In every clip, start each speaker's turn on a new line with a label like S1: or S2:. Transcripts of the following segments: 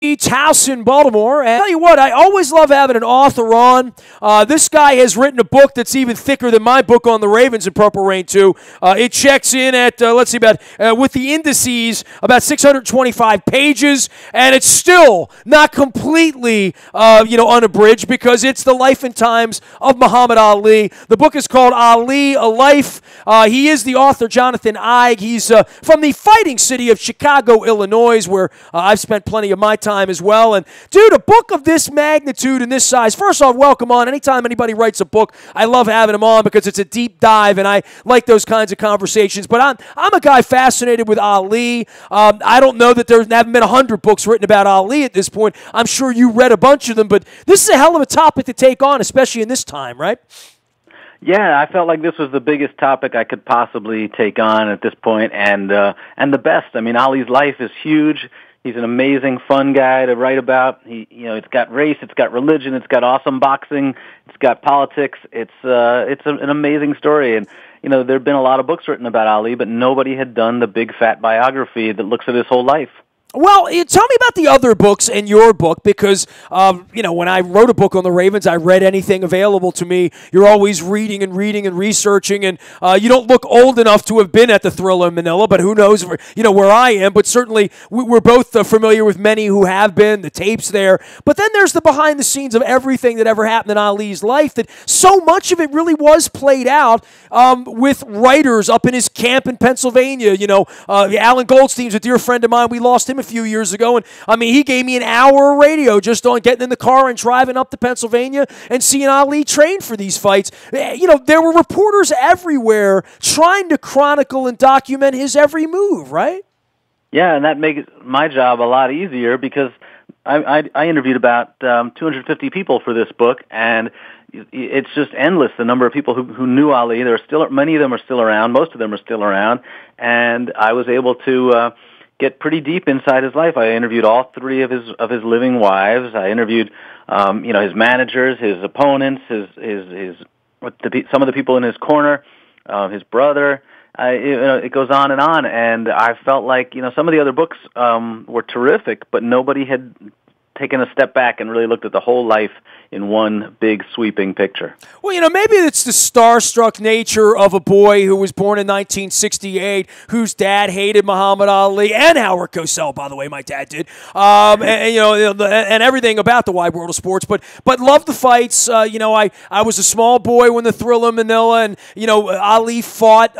S1: House in Baltimore. And I tell you what, I always love having an author on. This guy has written a book that's even thicker than my book on the Ravens in Purple Rain 2. It checks in at, let's see, about with the indices, about 625 pages, and it's still not completely, unabridged because it's the life and times of Muhammad Ali. The book is called Ali, A Life. He is the author, Jonathan Eig. He's from the fighting city of Chicago, Illinois, where I've spent plenty of my time as well. And dude, a book of this magnitude and this size, first off, welcome on. Anytime anybody writes a book, I love having them on because it's a deep dive and I like those kinds of conversations. But I'm a guy fascinated with Ali. I don't know that there haven't been 100 books written about Ali at this point. I'm sure you read a bunch of them, but this is a hell of a topic to take on, especially in this time, right?
S2: Yeah, I felt like this was the biggest topic I could possibly take on at this point, and the best. I mean, Ali's life is huge. He's an amazing, fun guy to write about. It's got race, it's got religion, it's got awesome boxing, it's got politics. It's an amazing story. And there have been a lot of books written about Ali, but nobody had done the big fat biography that looks at his whole life.
S1: Well, tell me about the other books and your book, because, when I wrote a book on the Ravens, I read anything available to me. You're always reading and researching, and you don't look old enough to have been at the Thrilla in Manila, but who knows, where I am. But certainly, we're both familiar with many who have been, the tapes there. But then there's the behind the scenes of everything that ever happened in Ali's life, that so much of it really was played out with writers up in his camp in Pennsylvania. Alan Goldstein's a dear friend of mine. We lost him a few years ago, and he gave me an hour of radio just on getting in the car and driving up to Pennsylvania and seeing Ali train for these fights. There were reporters everywhere trying to chronicle and document his every move, right?
S2: Yeah, and that makes my job a lot easier because I interviewed about 250 people for this book, and it's just endless, the number of people who knew Ali. Many of them are still around. Most of them are still around, and I was able to get pretty deep inside his life. I interviewed all three of his living wives. I interviewed, his managers, his opponents, some of the people in his corner, his brother. It goes on, and I felt like some of the other books were terrific, but nobody had taken a step back and really looked at the whole life in one big sweeping picture.
S1: Well, maybe it's the starstruck nature of a boy who was born in 1968, whose dad hated Muhammad Ali and Howard Cosell, by the way, my dad did, and everything about the wide world of sports, but loved the fights. I was a small boy when the Thrilla in Manila, and Ali fought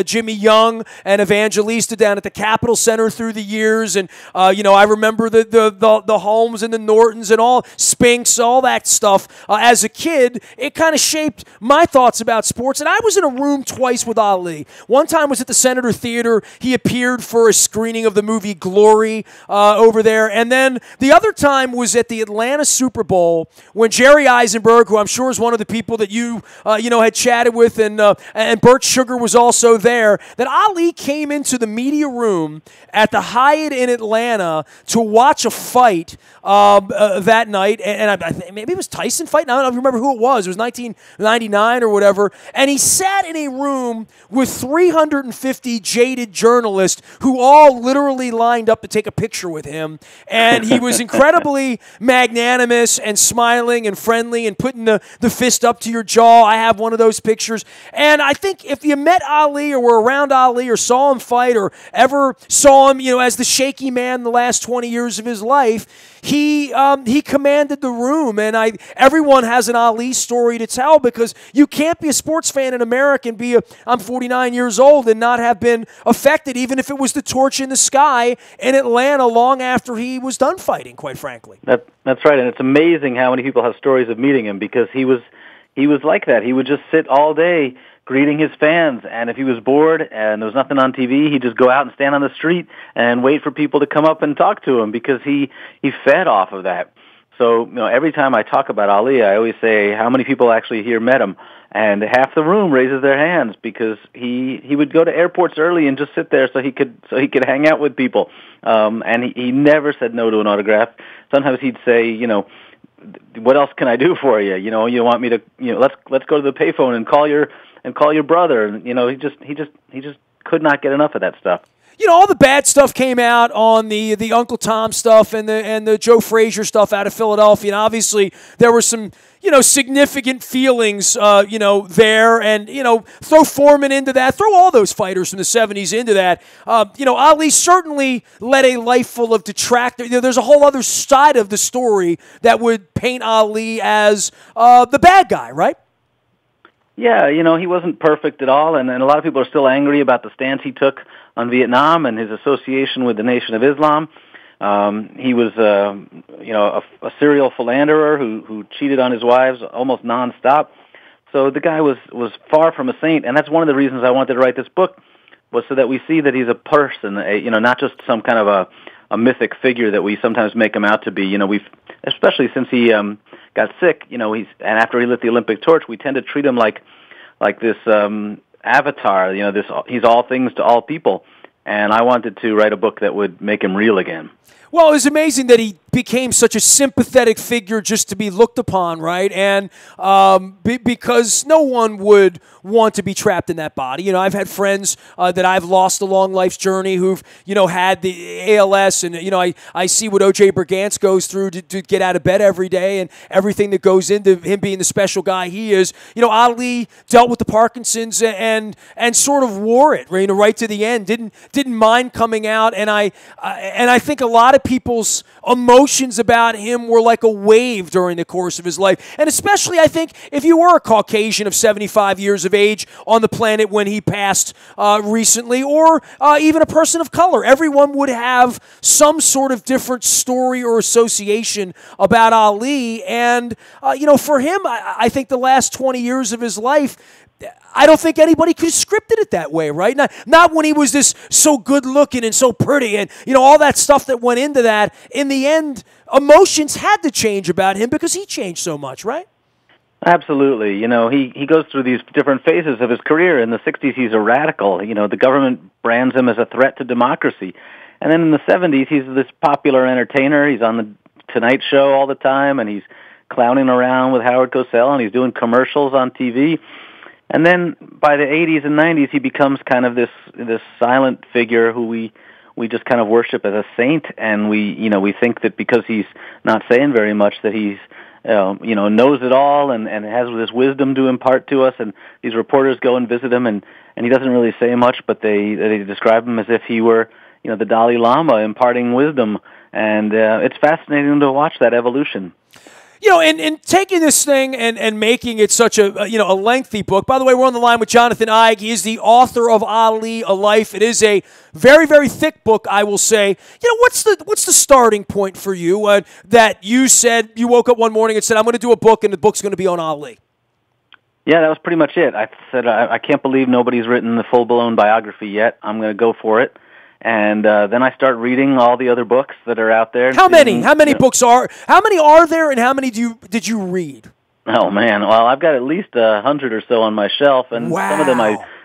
S1: Jimmy Young and Evangelista down at the Capitol Center through the years, and I remember the Holmes and the Nortons and all Spinks, all that stuff. As a kid, it kind of shaped my thoughts about sports. And I was in a room twice with Ali. One time was at the Senator Theater. He appeared for a screening of the movie Glory over there. And then the other time was at the Atlanta Super Bowl when Jerry Eisenberg, who I'm sure is one of the people that you had chatted with, and Bert Sugar was also there, that Ali came into the media room at the Hyatt in Atlanta to watch a fight that night, and I think maybe it was Tyson fighting. I don't remember who it was. It was 1999 or whatever. And he sat in a room with 350 jaded journalists who all literally lined up to take a picture with him. And he was incredibly magnanimous and smiling and friendly and putting the fist up to your jaw. I have one of those pictures. And I think if you met Ali or were around Ali or saw him fight or ever saw him, as the shaky man the last 20 years of his life, he commanded the room, and everyone has an Ali story to tell, because you can't be a sports fan in America and I'm 49 years old and not have been affected, even if it was the torch in the sky in Atlanta long after he was done fighting, quite frankly.
S2: That's right, and it's amazing how many people have stories of meeting him, because he was like that. He would just sit all day greeting his fans, and if he was bored and there was nothing on TV, he'd just go out and stand on the street and wait for people to come up and talk to him, because he fed off of that. So, every time I talk about Ali, I always say, how many people actually here met him? And half the room raises their hands, because he would go to airports early and just sit there so he could hang out with people. And he never said no to an autograph. Sometimes he'd say, what else can I do for you? You want me to, let's go to the payphone and call your brother. And, he just could not get enough of that stuff.
S1: You know, all the bad stuff came out on the Uncle Tom stuff and the Joe Frazier stuff out of Philadelphia, and obviously there were some, you know, significant feelings, you know, there, and, you know, throw Foreman into that, throw all those fighters from the 70s into that. You know, Ali certainly led a life full of detractors. You know, there's a whole other side of the story that would paint Ali as the bad guy, right?
S2: Yeah, you know, he wasn't perfect at all, and a lot of people are still angry about the stance he took on Vietnam and his association with the Nation of Islam. He was, you know, a serial philanderer who cheated on his wives almost nonstop. So the guy was far from a saint, and that's one of the reasons I wanted to write this book, was so that we see that he's a person, you know, not just some kind of a mythic figure that we sometimes make him out to be. You know, especially since he got sick, you know, and after he lit the Olympic torch, we tend to treat him like this avatar. You know, he's all things to all people, and I wanted to write a book that would make him real again.
S1: Well, it was amazing that he became such a sympathetic figure just to be looked upon, right? And because no one would want to be trapped in that body. You know, I've had friends that I've lost along life's journey who've, you know, had the ALS, and, you know, I see what O.J. Brigance goes through to get out of bed every day and everything that goes into him being the special guy he is. You know, Ali dealt with the Parkinson's and sort of wore it, you know, right to the end. Didn't mind coming out, and I think a lot of people's emotions about him were like a wave during the course of his life. And especially, I think, if you were a Caucasian of 75 years of age on the planet when he passed recently, or even a person of color, everyone would have some sort of different story or association about Ali. And, you know, for him, I think the last 20 years of his life, I don't think anybody could have scripted it that way, right? Not when he was this so good looking and so pretty, and, you know, all that stuff that went into that. In the end, emotions had to change about him because he changed so much, right?
S2: Absolutely. You know, he goes through these different phases of his career. In the 60s, he's a radical. You know, the government brands him as a threat to democracy. And then in the 70s, he's this popular entertainer. He's on the Tonight Show all the time, and he's clowning around with Howard Cosell, and he's doing commercials on TV. And then by the 80s and 90s, he becomes kind of this silent figure who we just kind of worship as a saint, and we think that because he's not saying very much that he's you know, knows it all and has this wisdom to impart to us. And these reporters go and visit him, and he doesn't really say much, but they describe him as if he were, you know, the Dalai Lama imparting wisdom. And it's fascinating to watch that evolution.
S1: You know, and taking this thing and making it such a, you know, a lengthy book. By the way, we're on the line with Jonathan Eig. He is the author of Ali, A Life. It is a very, very thick book, I will say. You know, what's the starting point for you that you said you woke up one morning and said, I'm going to do a book, and the book's going to be on Ali?
S2: Yeah, that was pretty much it. I said, I can't believe nobody's written the full-blown biography yet. I'm going to go for it. And then I start reading all the other books that are out there.
S1: How many? How many books are? How many are there, and how many did you read?
S2: Oh man, well, I've got at least 100 or so on my shelf, and
S1: wow.
S2: Some of them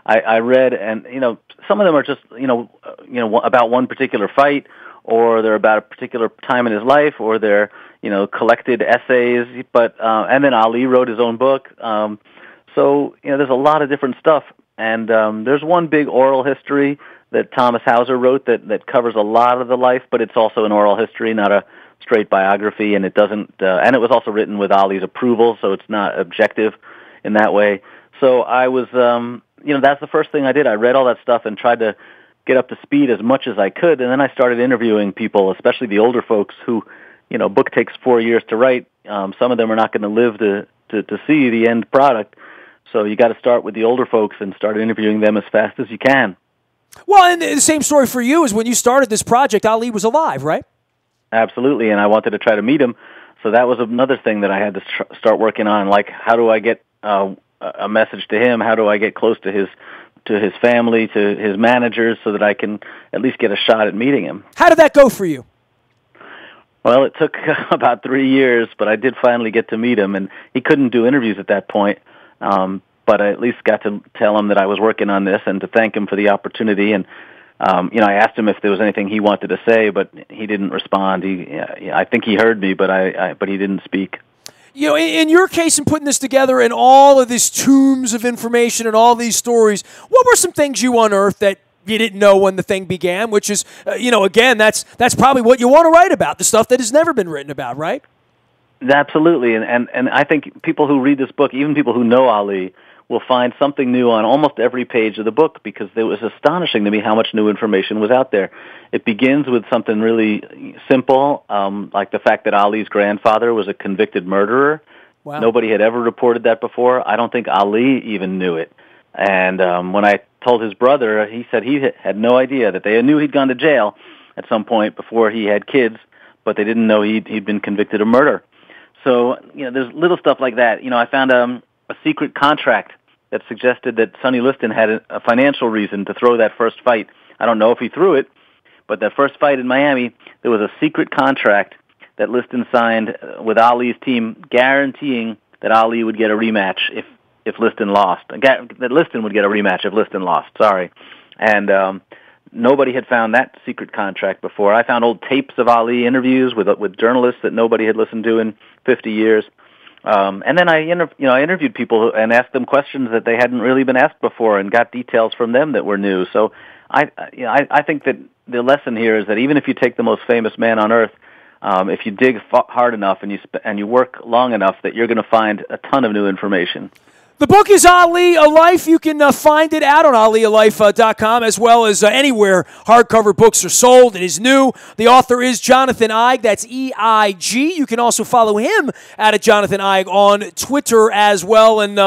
S2: I read, and you know, some of them are just you know about one particular fight, or they're about a particular time in his life, or they're, you know, collected essays. But and then Ali wrote his own book. So you know, there's a lot of different stuff, and there's one big oral history that Thomas Hauser wrote that covers a lot of the life, but it's also an oral history, not a straight biography, and it doesn't. And it was also written with Ali's approval, so it's not objective in that way. So I was, you know, that's the first thing I did. I read all that stuff and tried to get up to speed as much as I could, and then I started interviewing people, especially the older folks who, you know, book takes 4 years to write. Some of them are not going to live to see the end product, so you got to start with the older folks and start interviewing them as fast as you can.
S1: Well, and the same story for you is when you started this project, Ali was alive, right?
S2: Absolutely, and I wanted to try to meet him, so that was another thing that I had to start working on. Like, how do I get a message to him? How do I get close to his family, to his managers, so that I can at least get a shot at meeting him?
S1: How did that go for you?
S2: Well, it took about 3 years, but I did finally get to meet him, and he couldn't do interviews at that point. But I at least got to tell him that I was working on this and to thank him for the opportunity. And, you know, I asked him if there was anything he wanted to say, but he didn't respond. I think he heard me, but he didn't speak.
S1: You know, in your case, in putting this together and all of these tombs of information and all these stories, what were some things you unearthed that you didn't know when the thing began? Which is, again, that's probably what you want to write about, the stuff that has never been written about, right?
S2: Absolutely, and I think people who read this book, even people who know Ali, will find something new on almost every page of the book, because it was astonishing to me how much new information was out there. It begins with something really simple, like the fact that Ali's grandfather was a convicted murderer.
S1: Wow.
S2: Nobody had ever reported that before. I don't think Ali even knew it. And when I told his brother, he said he had no idea, that they knew he'd gone to jail at some point before he had kids, but they didn't know he'd been convicted of murder. So, there's little stuff like that. I found a secret contract that suggested that Sonny Liston had a financial reason to throw that first fight. I don't know if he threw it, but that first fight in Miami, there was a secret contract that Liston signed with Ali's team, guaranteeing that Ali would get a rematch if Liston lost. That Liston would get a rematch if Liston lost, sorry. And nobody had found that secret contract before. I found old tapes of Ali interviews with journalists that nobody had listened to in 50 years. And then I interviewed people and asked them questions that they hadn't really been asked before, and got details from them that were new. So I think that the lesson here is that even if you take the most famous man on earth, if you dig hard enough and you work long enough, that you're going to find a ton of new information.
S1: The book is Ali, A Life. You can find it out on alialife.com, as well as anywhere hardcover books are sold. It is new. The author is Jonathan Eig. That's E-I-G. You can also follow him at Jonathan Eig on Twitter as well. And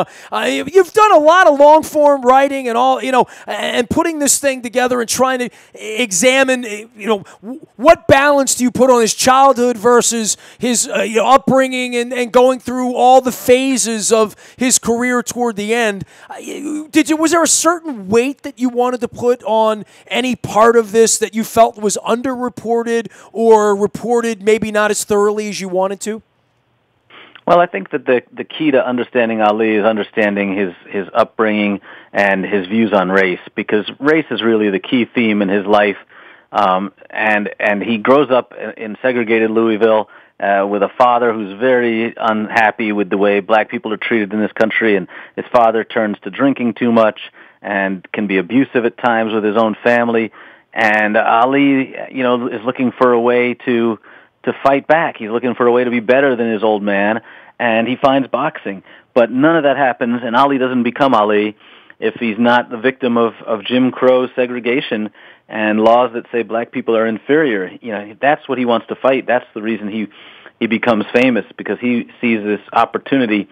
S1: you've done a lot of long-form writing and all, and putting this thing together and trying to examine, what balance do you put on his childhood versus his upbringing and going through all the phases of his career toward the end. Was there a certain weight that you wanted to put on any part of this that you felt was underreported or reported maybe not as thoroughly as you wanted to?
S2: Well, I think that the key to understanding Ali is understanding his upbringing and his views on race, because race is really the key theme in his life. And he grows up in segregated Louisville, with a father who's very unhappy with the way black people are treated in this country, and his father turns to drinking too much and can be abusive at times with his own family. And Ali, is looking for a way to fight back. He's looking for a way to be better than his old man, and he finds boxing. But none of that happens, and Ali doesn't become Ali if he's not the victim of Jim Crow segregation and laws that say black people are inferior. That's what he wants to fight. That's the reason he becomes famous, because he sees this opportunity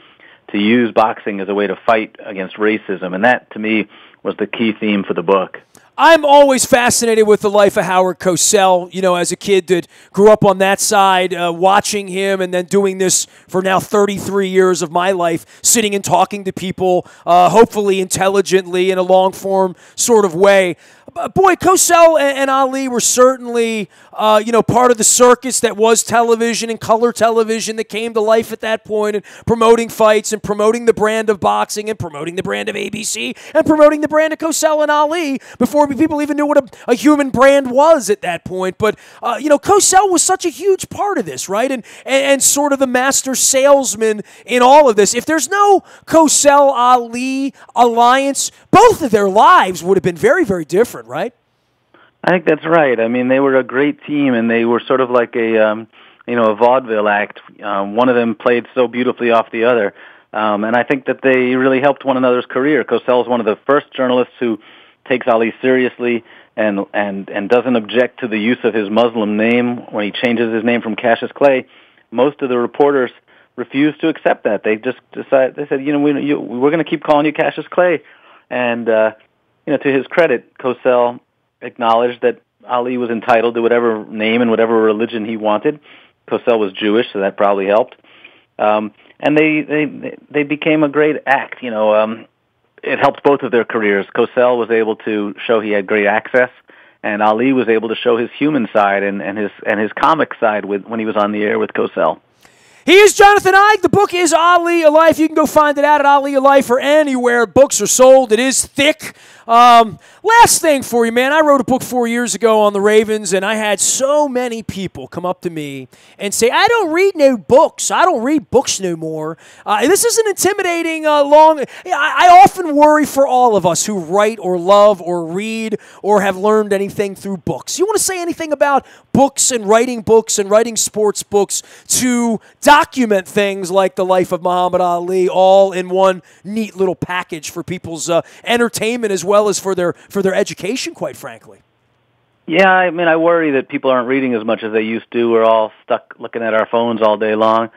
S2: to use boxing as a way to fight against racism. And that, to me, was the key theme for the book.
S1: I'm always fascinated with the life of Howard Cosell, as a kid that grew up on that side, watching him and then doing this for now 33 years of my life, sitting and talking to people, hopefully intelligently in a long-form sort of way. Boy, Cosell and Ali were certainly, part of the circus that was television and color television that came to life at that point, and promoting fights and promoting the brand of boxing and promoting the brand of ABC and promoting the brand of Cosell and Ali before people even knew what a human brand was at that point. But, Cosell was such a huge part of this, right? And sort of the master salesman in all of this. If there's no Cosell-Ali alliance, both of their lives would have been very, very different, right?
S2: I think that's right. I mean, they were a great team, and they were sort of like a vaudeville act. One of them played so beautifully off the other, and I think that they really helped one another's career. Cosell is one of the first journalists who takes Ali seriously and doesn't object to the use of his Muslim name when he changes his name from Cassius Clay. Most of the reporters refused to accept that. They just decided. They said, we're going to keep calling you Cassius Clay, and to his credit, Cosell acknowledged that Ali was entitled to whatever name and whatever religion he wanted. Cosell was Jewish, so that probably helped. And they became a great act. It helped both of their careers. Cosell was able to show he had great access, and Ali was able to show his human side and his comic side when he was on the air with Cosell.
S1: He is Jonathan Eig. The book is Ollie A Life. You can go find it out at Ollie A Life or anywhere books are sold. It is thick. Last thing for you, man. I wrote a book 4 years ago on the Ravens, and I had so many people come up to me and say, I don't read no books. I don't read books no more. This is an intimidating, long... I often worry for all of us who write or love or read or have learned anything through books. You want to say anything about books and writing sports books to document things like the life of Muhammad Ali all in one neat little package for people's entertainment as well as for their education, quite frankly?
S2: Yeah, I mean, I worry that people aren't reading as much as they used to. We're all stuck looking at our phones all day long.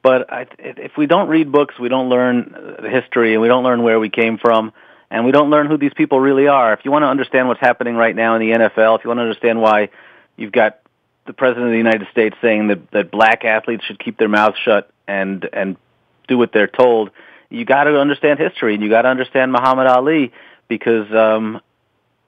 S2: But if we don't read books, we don't learn the history, and we don't learn where we came from, and we don't learn who these people really are. If you want to understand what's happening right now in the NFL, if you want to understand why you've got the President of the United States saying that black athletes should keep their mouths shut and do what they're told, you got to understand history, and you got to understand Muhammad Ali, because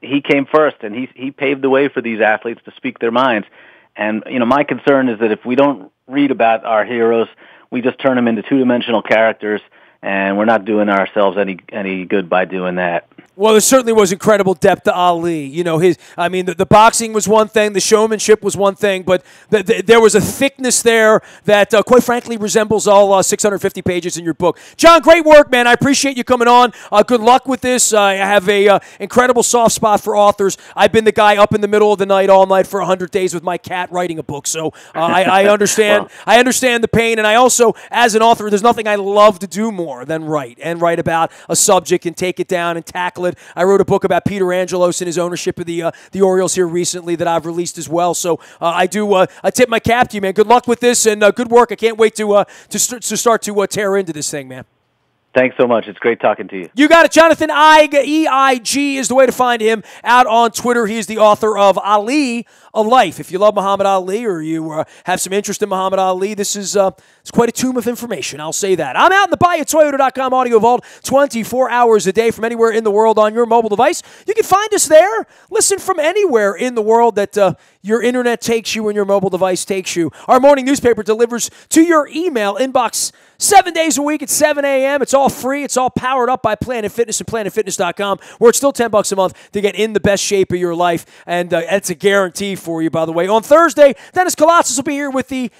S2: he came first, and he paved the way for these athletes to speak their minds. And, my concern is that if we don't read about our heroes, we just turn them into two-dimensional characters, and we're not doing ourselves any good by doing that.
S1: Well, there certainly was incredible depth to Ali. The boxing was one thing, the showmanship was one thing, but there was a thickness there that, quite frankly, resembles all 650 pages in your book. John, great work, man. I appreciate you coming on. Good luck with this. I have a incredible soft spot for authors. I've been the guy up in the middle of the night all night for 100 days with my cat writing a book, so I understand. Well, I understand the pain, and I also, as an author, there's nothing I love to do more than write about a subject and take it down and tackle it. I wrote a book about Peter Angelos and his ownership of the Orioles here recently that I've released as well. So I tip my cap to you, man. Good luck with this and good work. I can't wait to start to tear into this thing, man.
S2: Thanks so much. It's great talking to you.
S1: You got it. Jonathan Eig, E-I-G, is the way to find him out on Twitter. He is the author of Ollie A Life. If you love Muhammad Ali or you have some interest in Muhammad Ali, this is it's quite a tomb of information. I'll say that. I'm out in the BuyAToyota.com audio vault 24 hours a day from anywhere in the world on your mobile device. You can find us there. Listen from anywhere in the world that your internet takes you and your mobile device takes you. Our morning newspaper delivers to your email inbox 7 days a week at 7 a.m. It's all free. It's all powered up by Planet Fitness and PlanetFitness.com, where it's still $10 a month to get in the best shape of your life. And that's a guarantee for you, by the way. On Thursday, Dennis Colossus will be here with the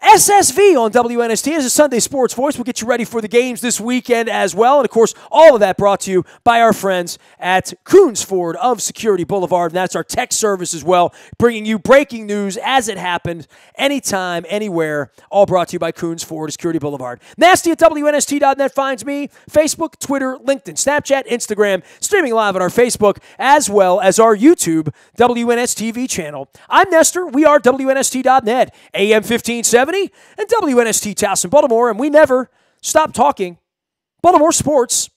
S1: SSV on WNST as a Sunday Sports Voice. We'll get you ready for the games this weekend as well. And, of course, all of that brought to you by our friends at Coons Ford of Security Boulevard. And that's our tech service as well, bringing you breaking news as it happened, anytime, anywhere, all brought to you by Coons Ford of Security Boulevard. Nasty at WNST.net finds me. Facebook, Twitter, LinkedIn, Snapchat, Instagram, streaming live on our Facebook, as well as our YouTube WNSTV channel. I'm Nestor. We are WNST.net, AM 1570. And WNST Towson, Baltimore, and we never stop talking Baltimore sports.